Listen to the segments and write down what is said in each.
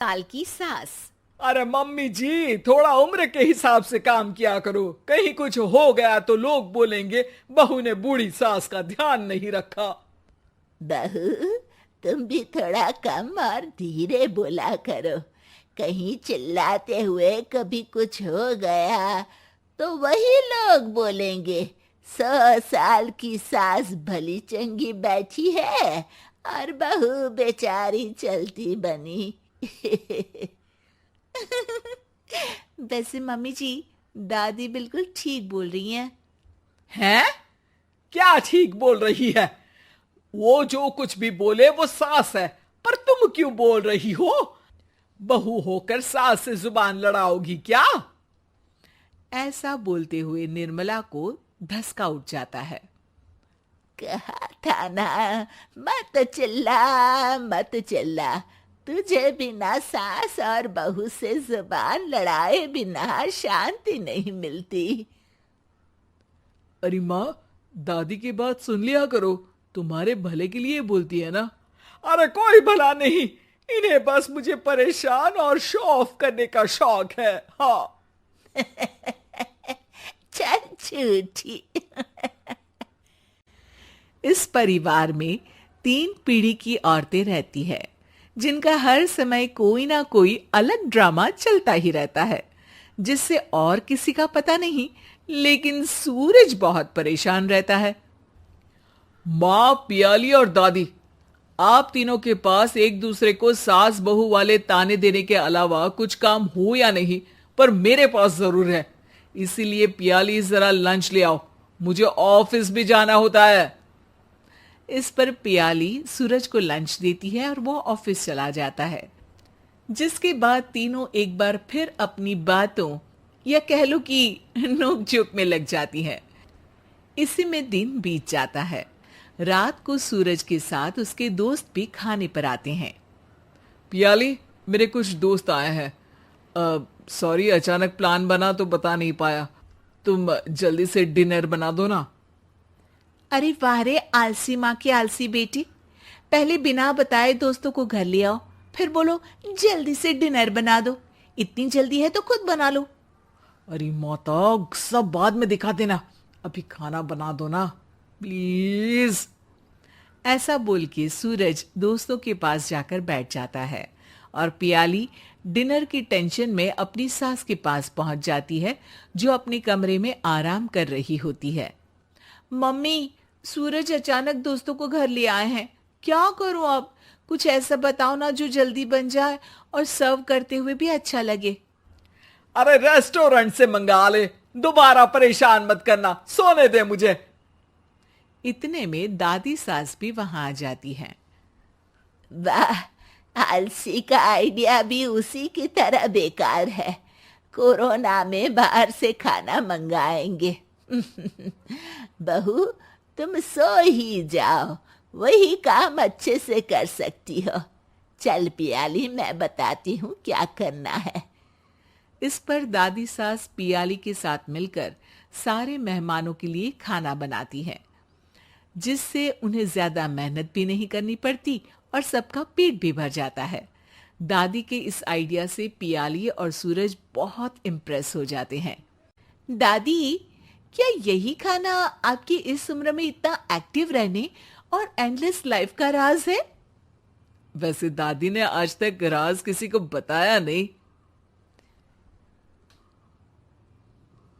साल की सास। अरे मम्मी जी, थोड़ा उम्र के हिसाब से काम किया करो। कहीं कुछ हो गया तो लोग बोलेंगे बहू ने बूढ़ी सास का ध्यान नहीं रखा। बहू, तुम भी थोड़ा कम और धीरे बोला करो। कहीं चिल्लाते हुए कभी कुछ हो गया तो वही लोग बोलेंगे 100 साल की सास भली चंगी बैठी है और बहू बेचारी चलती बनी। वैसे मम्मी जी, दादी बिल्कुल ठीक बोल रही हैं। हैं? क्या ठीक बोल रही है? वो जो कुछ भी बोले वो सास है, पर तुम क्यों बोल रही हो? बहू होकर सास से जुबान लड़ाओगी क्या? ऐसा बोलते हुए निर्मला को धसका उठ जाता है। कहा था ना, मत चिल्ला मत चिल्ला। तुझे बिना सास और बहू से जुबान लड़ाए बिना शांति नहीं मिलती। अरे माँ, दादी की बात सुन लिया करो, तुम्हारे भले के लिए बोलती है ना। अरे कोई भला नहीं, इन्हें बस मुझे परेशान और शो ऑफ करने का शौक है। हाँ। चल झूठी। इस परिवार में 3 पीढ़ी की औरतें रहती है, जिनका हर समय कोई ना कोई अलग ड्रामा चलता ही रहता है, जिससे और किसी का पता नहीं, लेकिन सूरज बहुत परेशान रहता है। माँ, पियाली और दादी, आप तीनों के पास एक दूसरे को सास बहू वाले ताने देने के अलावा कुछ काम हो या नहीं, पर मेरे पास जरूर है। इसीलिए पियाली, जरा लंच ले आओ, मुझे ऑफिस भी जाना होता है। इस पर पियाली सूरज को लंच देती है और वो ऑफिस चला जाता है, जिसके बाद तीनों एक बार फिर अपनी बातों या कह लो कि नोक-झोंक में लग जाती हैं। इसी में दिन बीत जाता है। रात को सूरज के साथ उसके दोस्त भी खाने पर आते हैं। पियाली, मेरे कुछ दोस्त आए हैं। सॉरी, अचानक प्लान बना तो बता नहीं पाया। तुम जल्दी से डिनर बना दो ना। अरे वाह रे आलसी माँ की आलसी बेटी, पहले बिना बताए दोस्तों को घर ले आओ, फिर बोलो जल्दी से डिनर बना दो। इतनी जल्दी है तो खुद बना लो। अरे माता, सब बाद में दिखा देना, अभी खाना बना दो ना प्लीज। ऐसा बोल के सूरज दोस्तों के पास जाकर बैठ जाता है और पियाली डिनर की टेंशन में अपनी सास के पास पहुंच जाती है, जो अपने कमरे में आराम कर रही होती है। मम्मी, सूरज अचानक दोस्तों को घर ले आए हैं, क्या करूं अब? कुछ ऐसा बताओ ना जो जल्दी बन जाए और सर्व करते हुए भी अच्छा लगे। अरे रेस्टोरेंट से मंगा ले, दोबारा परेशान मत करना, सोने दे मुझे। इतने में दादी सास भी वहां आ जाती है। वाह, आलसी का आइडिया भी उसी की तरह बेकार है। कोरोना में बाहर से खाना मंगाएंगे। बहू, तुम सो ही जाओ, वही काम अच्छे से कर सकती हो। चल पियाली, मैं बताती हूँ क्या करना है। इस पर दादी सास पियाली के साथ मिलकर सारे मेहमानों के लिए खाना बनाती है, जिससे उन्हें ज्यादा मेहनत भी नहीं करनी पड़ती और सबका पेट भी भर जाता है। दादी के इस आइडिया से पियाली और सूरज बहुत इम्प्रेस हो जाते हैं। दादी, क्या यही खाना आपकी इस उम्र में इतना एक्टिव रहने और एंडलेस लाइफ का राज है? वैसे दादी ने आज तक राज किसी को बताया नहीं।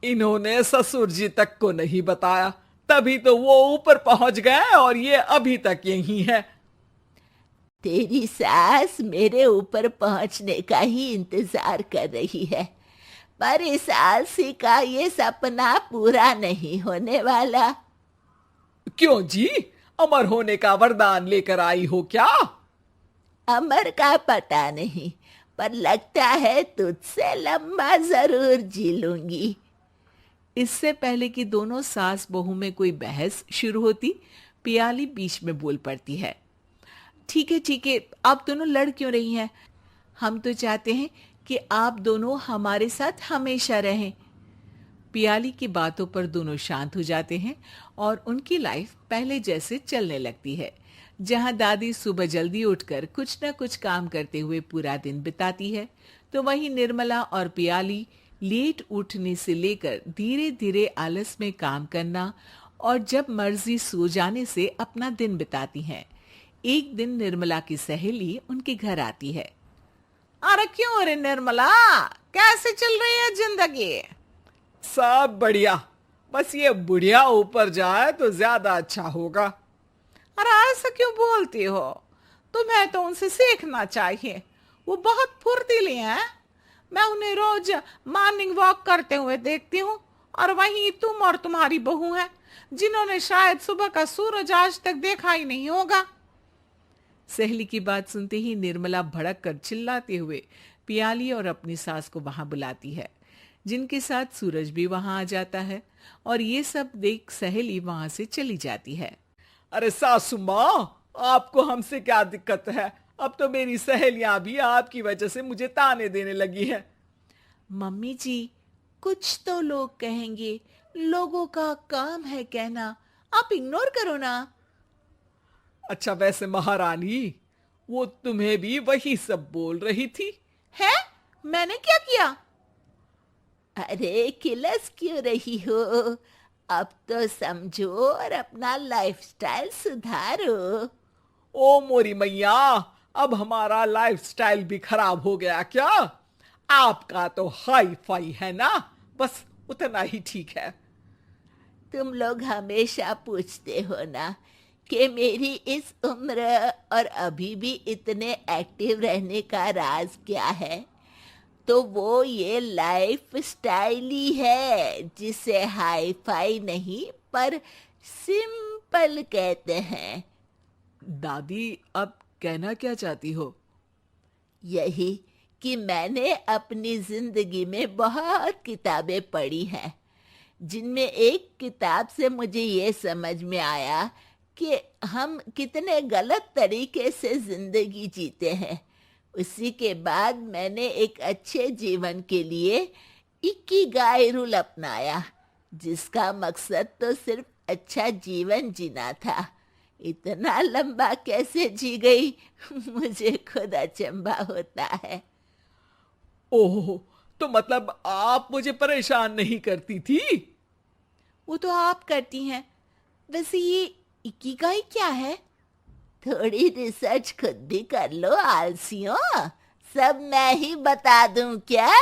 इन्होंने ससुर जी तक को नहीं बताया, तभी तो वो ऊपर पहुंच गए और ये अभी तक यही है। तेरी सास मेरे ऊपर पहुंचने का ही इंतजार कर रही है, पर इस आलसी का ये सपना पूरा नहीं होने वाला। क्यों जी, अमर होने का वरदान लेकर आई हो क्या? अमर का पता नहीं, पर लगता है तुझसे लंबा जरूर जी लूंगी। इससे पहले कि दोनों सास बहू में कोई बहस शुरू होती, पियाली बीच में बोल पड़ती है। ठीक है, आप दोनों लड़ क्यों रही हैं? हम तो चाहते हैं कि आप दोनों हमारे साथ हमेशा रहें। पियाली की बातों पर दोनों शांत हो जाते हैं और उनकी लाइफ पहले जैसे चलने लगती है, जहां दादी सुबह जल्दी उठकर कुछ न कुछ काम करते हुए पूरा दिन बिताती है, तो वहीं निर्मला और पियाली लेट उठने से लेकर धीरे धीरे आलस में काम करना और जब मर्जी सो जाने से अपना दिन बिताती हैं। एक दिन निर्मला की सहेली उनके घर आती है। अरे क्यों रे निर्मला, कैसे चल रही है जिंदगी? सब बढ़िया, बस ये बुढ़िया ऊपर जाए तो ज्यादा अच्छा होगा। अरे ऐसा क्यों बोलती हो? तुम्हें तो उनसे सीखना चाहिए, वो बहुत फुर्तीली हैं। मैं उन्हें रोज मॉर्निंग वॉक करते हुए देखती हूँ, और वहीं तुम और तुम्हारी बहू हैं जिन्होंने शायद सुबह का सूरज आज तक देखा ही नहीं होगा। सहेली की बात सुनते ही निर्मला भड़क कर चिल्लाते हुए पियाली और अपनी सास को वहां बुलाती है, जिनके साथ सूरज भी वहां आ जाता है और ये सब देख सहेली वहां से चली जाती है। अरे सासू माँ, आपको हमसे क्या दिक्कत है? अब तो मेरी सहेलियां भी आपकी वजह से मुझे ताने देने लगी है। मम्मी जी, कुछ तो लोग कहेंगे, लोगों का काम है कहना, आप इग्नोर करो ना। अच्छा वैसे महारानी, वो तुम्हें भी वही सब बोल रही थी? है? मैंने क्या किया? अरे किलस क्यों रही हो? अब तो समझो और अपना लाइफस्टाइल सुधारो। ओ मोरी मैया, अब हमारा लाइफस्टाइल भी खराब हो गया क्या? आपका तो हाई फाई है ना, बस उतना ही ठीक है। तुम लोग हमेशा पूछते हो ना कि मेरी इस उम्र और अभी भी इतने एक्टिव रहने का राज क्या है, तो वो ये लाइफ स्टाइल ही है जिसे हाई फाई नहीं पर सिंपल कहते हैं। दादी, अब कहना क्या चाहती हो? यही कि मैंने अपनी जिंदगी में बहुत किताबें पढ़ी हैं, जिनमें एक किताब से मुझे ये समझ में आया कि हम कितने गलत तरीके से जिंदगी जीते हैं। उसी के बाद मैंने एक अच्छे जीवन के लिए इकिगाई रूल अपनाया, जिसका मकसद तो सिर्फ अच्छा जीवन जीना था। इतना लंबा कैसे जी गई मुझे खुद अचंभा होता है। ओह, तो मतलब आप मुझे परेशान नहीं करती थी? वो तो आप करती हैं। वैसे ये इकिगाई क्या है? थोड़ी रिसर्च खुद भी कर लो आलसियों, सब मैं ही बता दूं क्या?